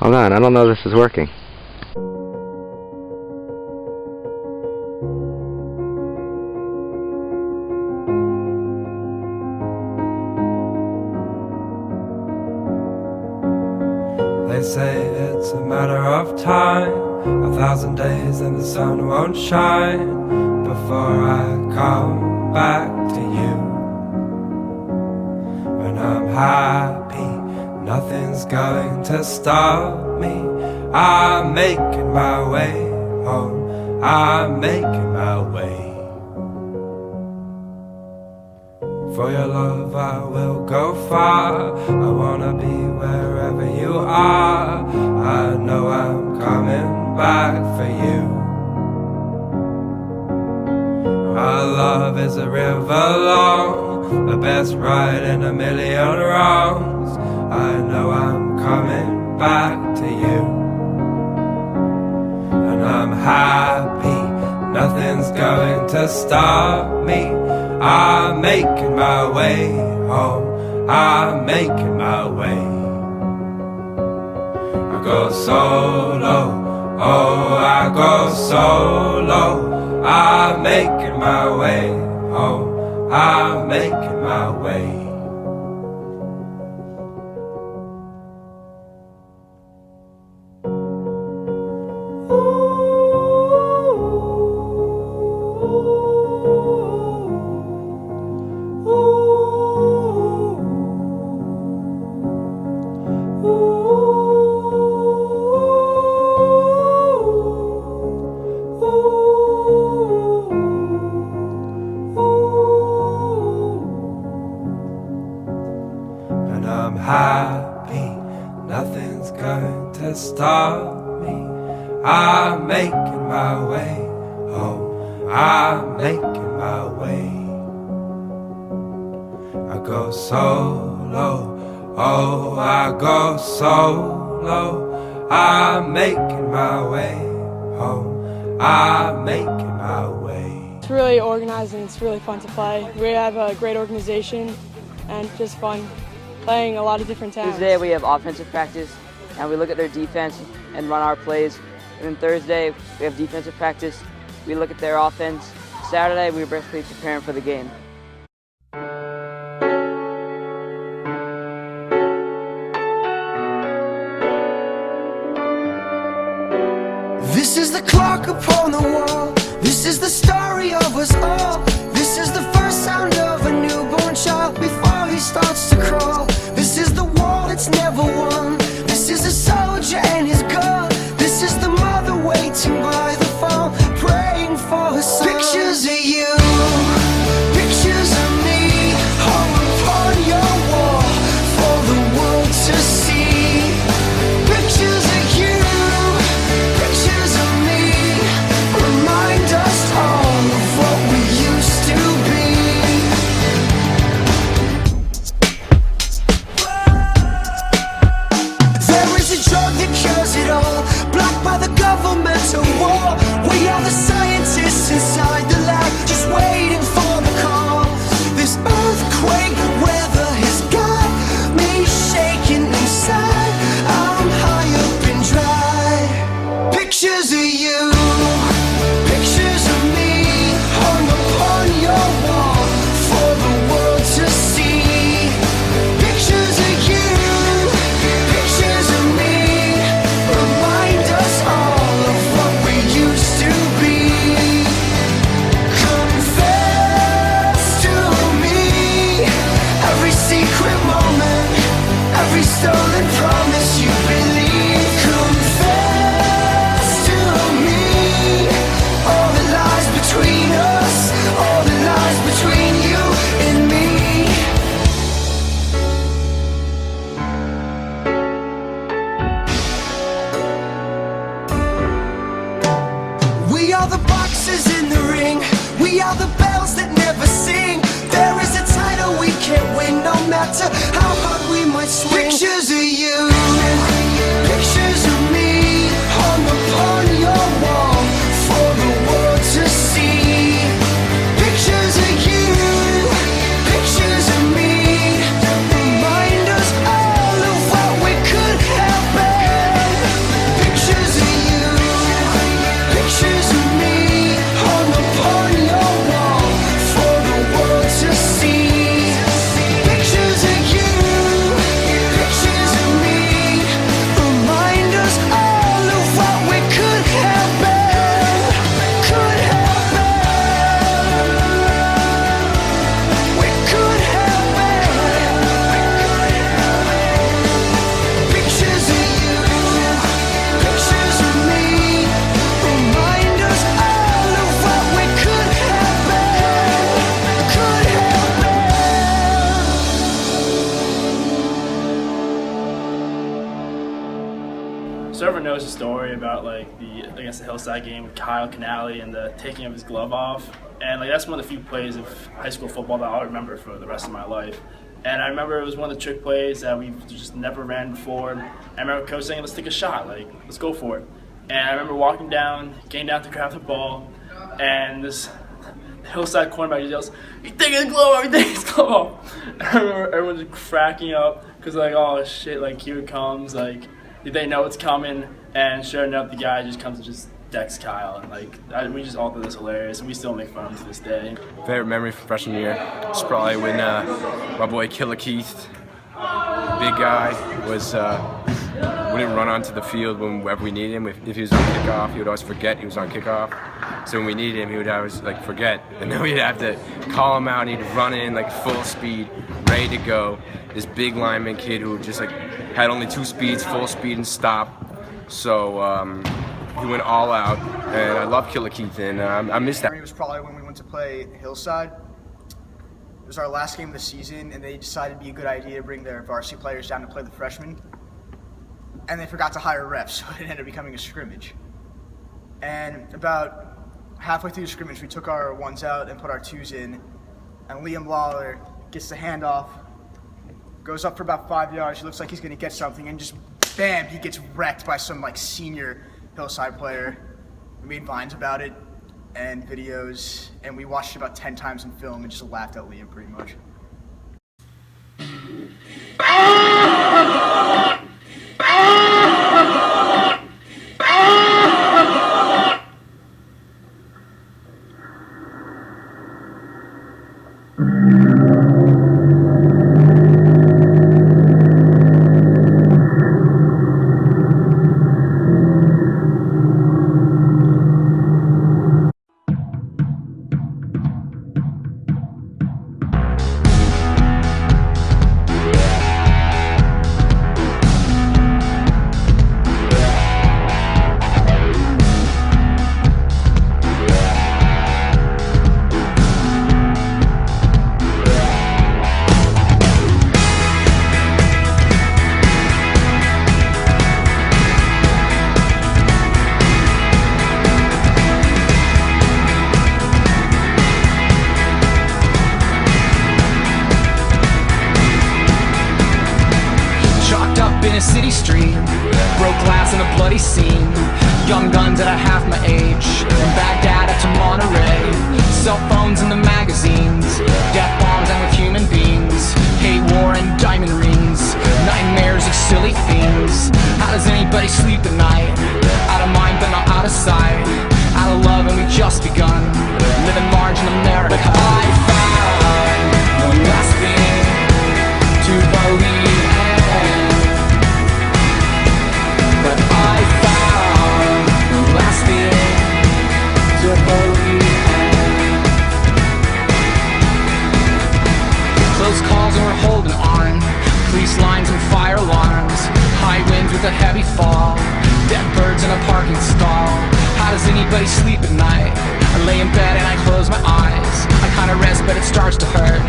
Hold on, I don't know this is working. They say it's a matter of time, 1,000 days and the sun won't shine before I come back to you. When I'm happy, nothing's going to stop me. I'm making my way home, I'm making my way. For your love I will go far, I wanna be wherever you are. I know I'm coming back for you. Our love is a river long, the best ride in a million wrongs. I know I'm coming back to you. And I'm happy, nothing's going to stop me. I'm making my way home, I'm making my way. I go solo, oh I go solo. I'm making my way home, I'm making my way. And I'm happy, nothing's going to stop me. I'm making my way home, I'm making my way. I go solo, oh I go solo. I'm making my way home, I'm making my way. It's really organized and it's really fun to play. We have a great organization and just fun playing a lot of different towns. Tuesday we have offensive practice and we look at their defense and run our plays. And then Thursday we have defensive practice, we look at their offense. Saturday we're basically preparing for the game. This is the clock upon the wall. This is the story of us all. This is the first sound of a newborn child before he starts to crawl. This is the war that's never won. This is a soldier and his gun. This is the mother waiting by the phone, praying for her son. Pictures of you, pictures of me, hung upon your wall for the world to see. Pictures of you, pictures of me, remind us all of what we used to be. There is a drug that cures it all, blocked by the governmental war. We are the scientists inside the lab, just waiting for the call. This earthquake weather has got me shaking inside. I'm high up and dry. Pictures of you, pictures of me, hung upon your wall for the world to see. Pictures of you, pictures of me, remind us all of what we used to be. Confess to me every secret moment, every stolen promise you believe. Confess to me all the lies between us, all the lies between you and me. We are the boxes in the ring, we are the bells that never sing. There is a title we can't win, no matter how hard we might swing. Pictures of you, pictures of me, hung upon your wall for the world to see. Pictures of you, pictures of me, remind us all of what we could have been. So everyone knows the story about like against the Hillside game with Kyle Canale and the taking of his glove off, and like that's one of the few plays of high school football that I'll remember for the rest of my life. And I remember it was one of the trick plays that we've just never ran before. I remember coach saying, "Let's take a shot, like let's go for it." And I remember walking down, getting down to grab the ball, and this Hillside cornerback yells, "He's taking his glove off! He's taking his glove off!" And I remember everyone just cracking up because like, oh shit, like here it comes, like they know it's coming. And sure enough, the guy just comes and just decks Kyle, and like we just all thought this hilarious, and we still make fun of him to this day. Favorite memory from freshman year is probably when my boy Killer Keith, big guy, wouldn't run onto the field whenever we needed him. If he was on kickoff, he would always forget he was on kickoff. So when we needed him, he would always like forget, and then we'd have to call him out, and he'd run in like full speed, ready to go. This big lineman kid who just like had only 2 speeds, full speed and stop. So he went all out, and I love Killer Keith, and I miss that. It was probably when we went to play Hillside. It was our last game of the season, and they decided it'd be a good idea to bring their varsity players down to play the freshmen. And they forgot to hire refs, so it ended up becoming a scrimmage. And about halfway through the scrimmage, we took our 1s out and put our 2s in, and Liam Lawler gets the handoff, goes up for about 5 yards, he looks like he's gonna get something, and just bam, he gets wrecked by some like senior Hillside player. We made vines about it and videos, and we watched it about 10 times in film and just laughed at Liam pretty much. in a city street, broke glass in a bloody scene, young guns at a half my age, from Baghdad up to Monterey, cell phones in the magazines, death bombs and with human beings, hate, war and diamond rings, nightmares of silly things. How does anybody sleep at night? Out of mind but not out of sight, out of love and we just begun, living large in America. But I found one last thing to believe in. But I found one last thing to believe in. Close calls and we're holding on, police lines and fire alarms, high winds with a heavy fall, dead birds in a parking stall. How does anybody sleep at night? I lay in bed and I close my eyes, I kinda rest but it starts to hurt.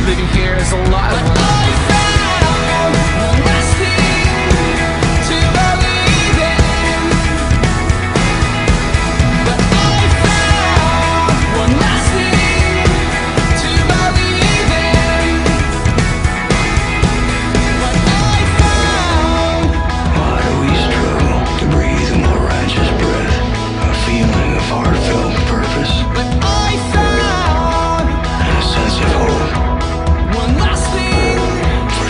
Living here is a lot of work. But I found one last thing to believe in. But I found one last thing to believe in. But I found. Why do we struggle to breathe a more righteous breath? A feeling of heartfelt purpose. But I found And a sense of hope one last thing for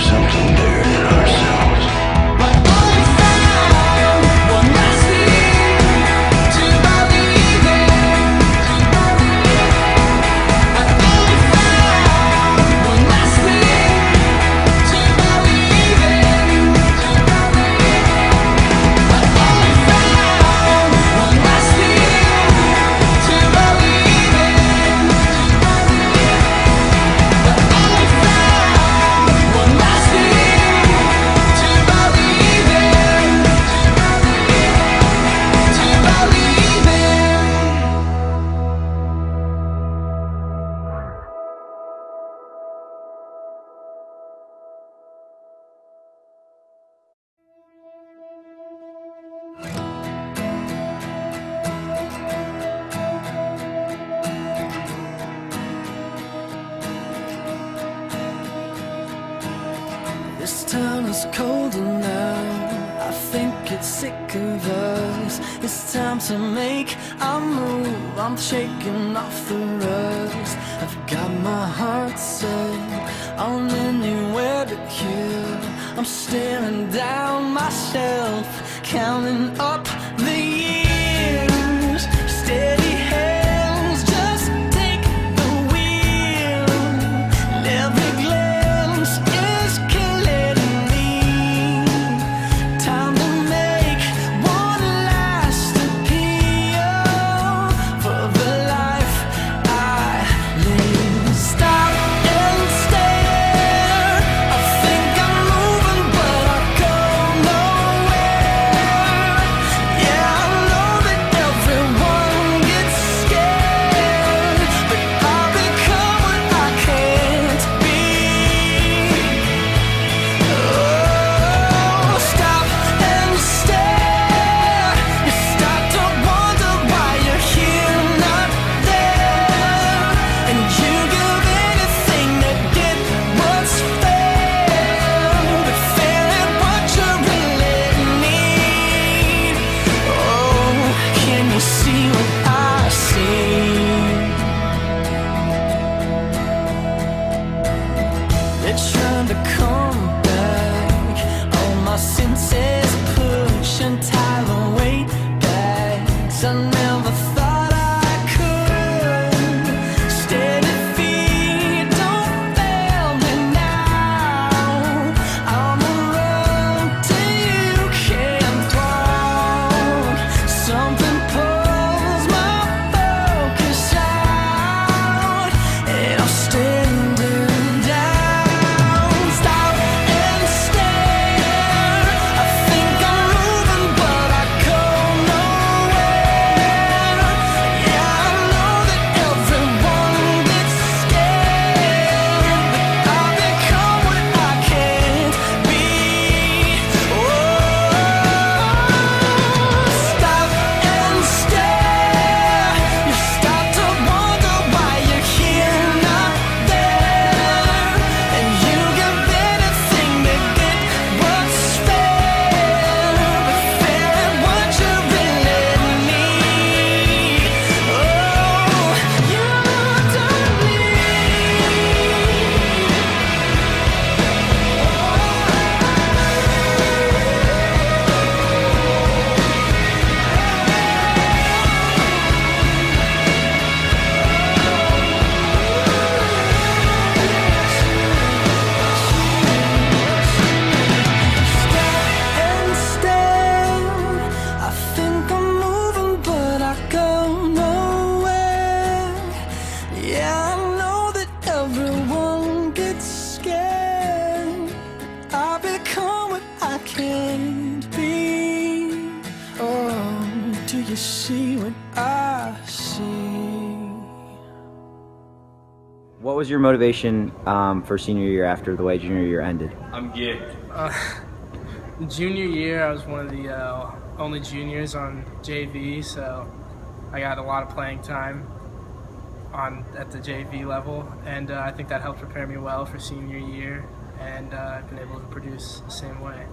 colder now. I think it's sick of us. It's time to make a move. I'm shaking off the rust. I've got my heart set on anywhere but here. I'm staring down myself, counting up the years. Steady hands, just take the wheel. And every glance is killing me. Time to make one last appeal for the life I live. Stop and stare. I think I'm moving, but I go nowhere. Yeah, I know that everyone gets scared, but I'll become what I can't be. Oh, stop and stare. You start to wonder why you're here, not there, and you give anything to get what's fair, but fair ain't what you really need. Oh, can you see what I see? They're trying to come back. All my senses push and tie the weight back. 'Cause I never thought I could. Steady feet, don't fail me now. I'm a road till you can't walk. Something pulls my focus out, and I'm standing down. Stop and stare. I think I'm moving, but I go nowhere. Yeah, I know that everyone gets scared, but I'll become what I can't be. Oh, stop and stare. You start to wonder why you're here, not there, and you give anything to get what's fair, but fair ain't what you really need. Oh, you don't and stare. I think I'm moving, but I go nowhere. Yeah, I know that everyone gets scared. I become what I can't be. Oh, do you see what I see? What was your motivation for senior year after the way junior year ended? I'm geeked. Junior year, I was one of the only juniors on JV, so I got a lot of playing time at the JV level, and I think that helped prepare me well for senior year, and I've been able to produce the same way.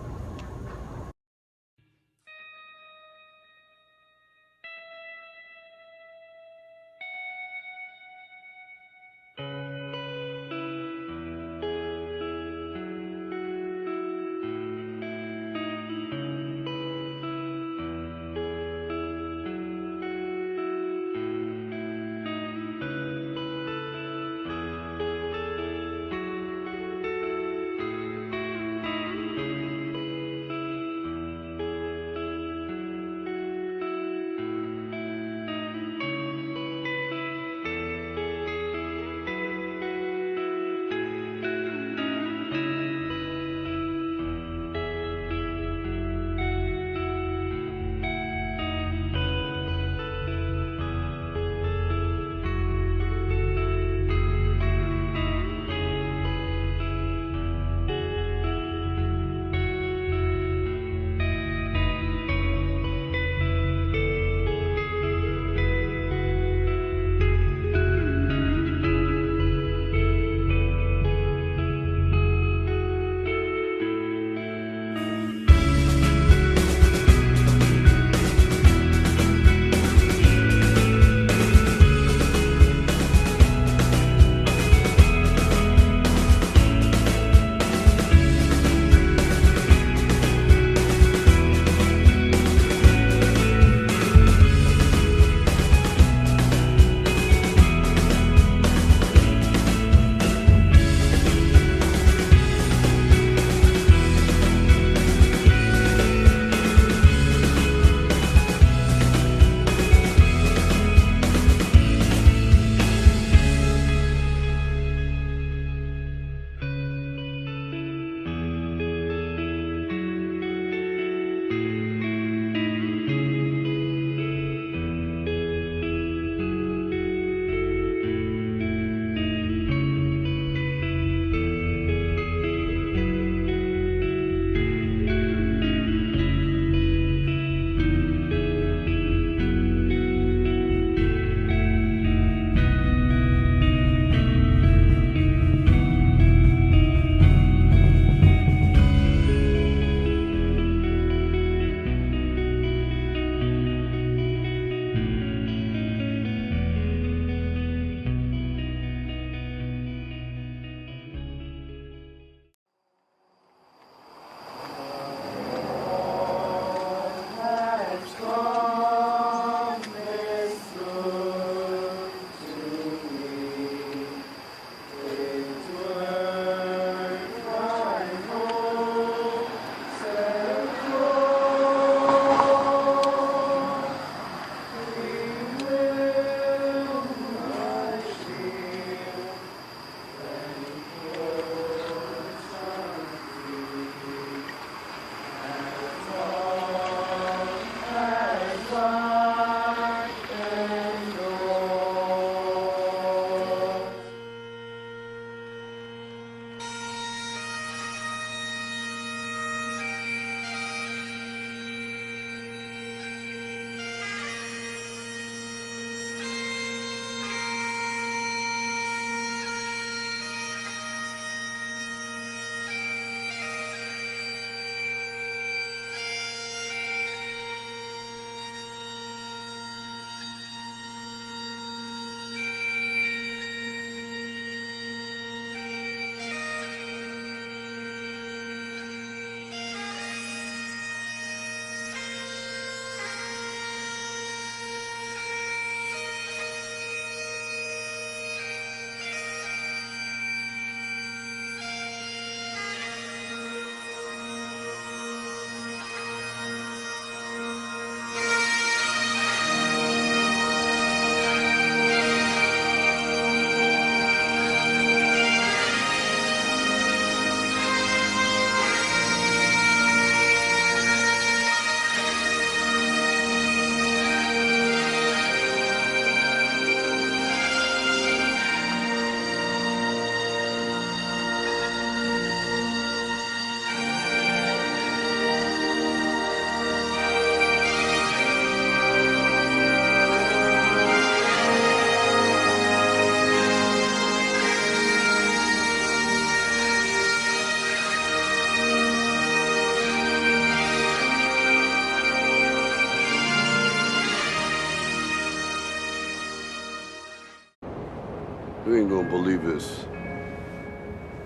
You ain't gonna believe this.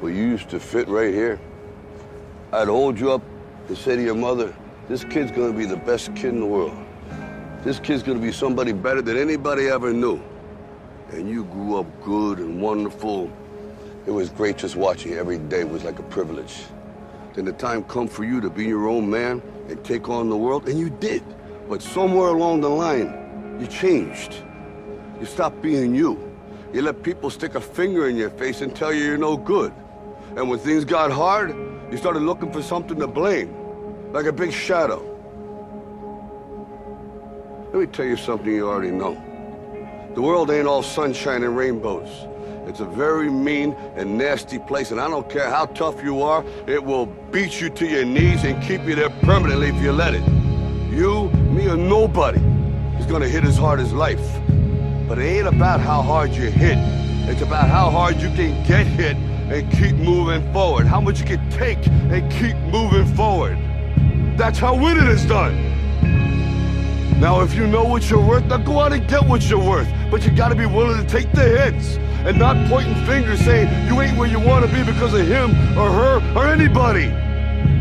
But you used to fit right here. I'd hold you up and say to your mother, this kid's gonna be the best kid in the world. This kid's gonna be somebody better than anybody ever knew. And you grew up good and wonderful. It was great just watching you every day. It was like a privilege. Then the time come for you to be your own man and take on the world, and you did. But somewhere along the line, you changed. You stopped being you. You let people stick a finger in your face and tell you you're no good. And when things got hard, you started looking for something to blame, like a big shadow. Let me tell you something you already know. The world ain't all sunshine and rainbows. It's a very mean and nasty place, and I don't care how tough you are, it will beat you to your knees and keep you there permanently if you let it. You, me, or nobody is gonna hit as hard as life. But it ain't about how hard you hit. It's about how hard you can get hit and keep moving forward. How much you can take and keep moving forward. That's how winning is done. Now, if you know what you're worth, now go out and get what you're worth. But you gotta be willing to take the hits and not pointing fingers saying you ain't where you wanna be because of him or her or anybody.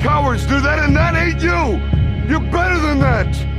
Cowards do that, and that ain't you. You're better than that.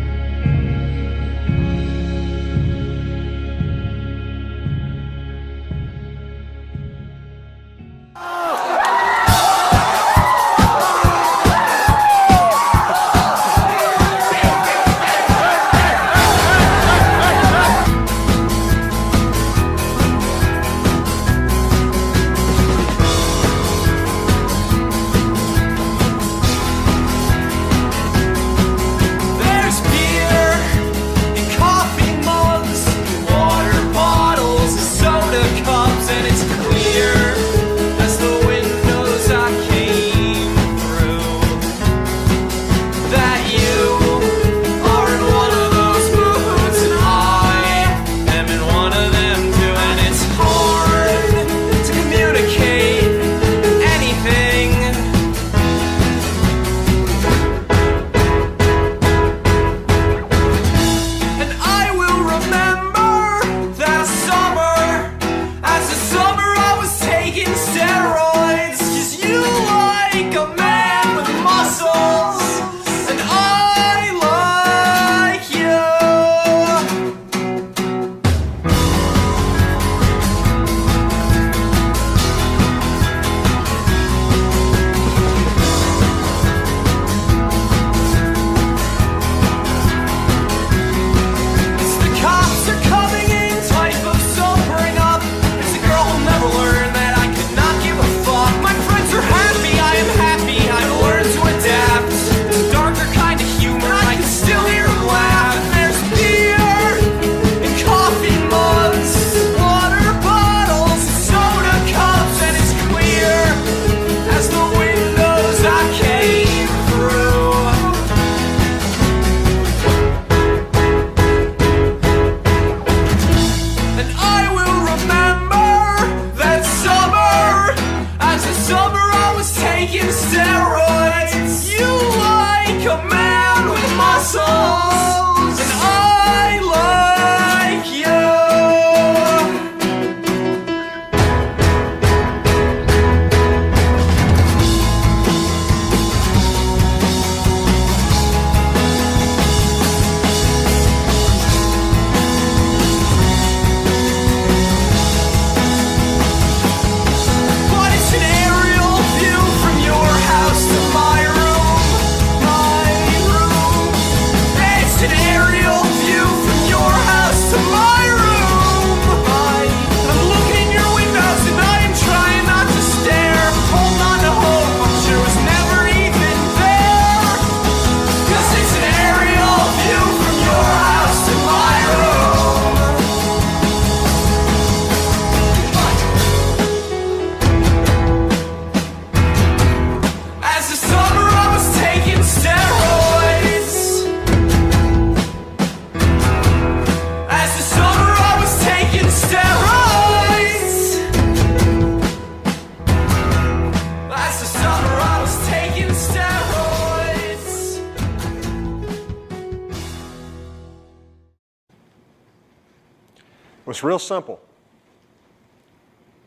It's real simple.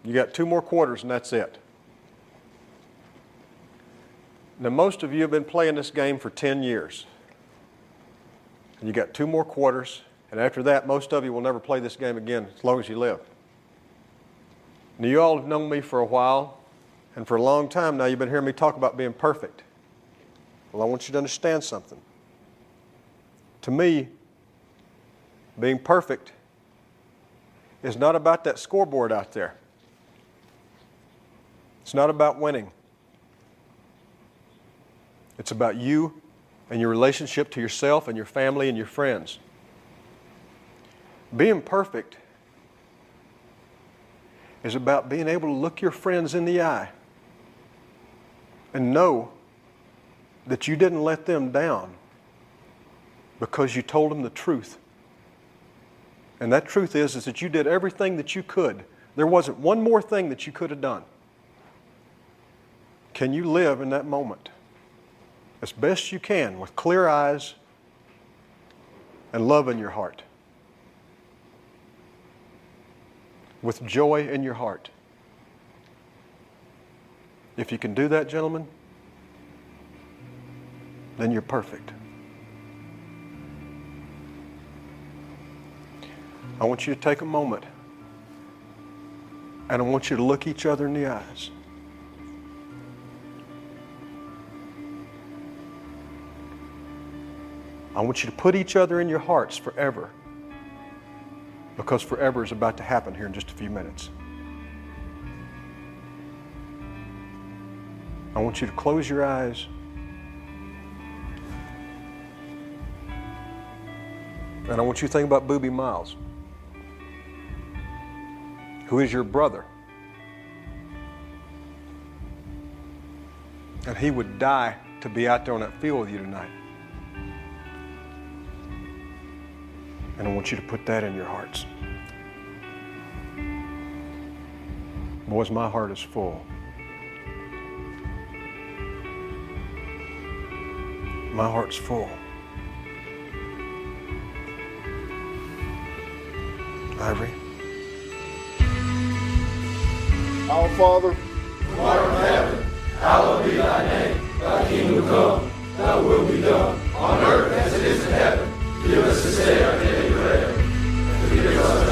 You got 2 more quarters and that's it. Now most of you have been playing this game for 10 years. And you got 2 more quarters, and after that most of you will never play this game again as long as you live. Now you all have known me for a while, and for a long time now you've been hearing me talk about being perfect. Well, I want you to understand something. To me, being perfect is not about that scoreboard out there. It's not about winning. It's about you and your relationship to yourself and your family and your friends. Being perfect is about being able to look your friends in the eye and know that you didn't let them down because you told them the truth. And that truth is that you did everything that you could. There wasn't one more thing that you could have done. Can you live in that moment as best you can with clear eyes and love in your heart? With joy in your heart. If you can do that, gentlemen, then you're perfect. I want you to take a moment and I want you to look each other in the eyes. I want you to put each other in your hearts forever, because forever is about to happen here in just a few minutes. I want you to close your eyes and I want you to think about Boobie Miles, who is your brother. And he would die to be out there on that field with you tonight. And I want you to put that in your hearts. Boys, my heart is full. My heart's full. Ivory. Our Father, who art in heaven, hallowed be thy name. Thy kingdom come, thy will be done, on earth as it is in heaven. Give us this day our daily bread, and forgive us our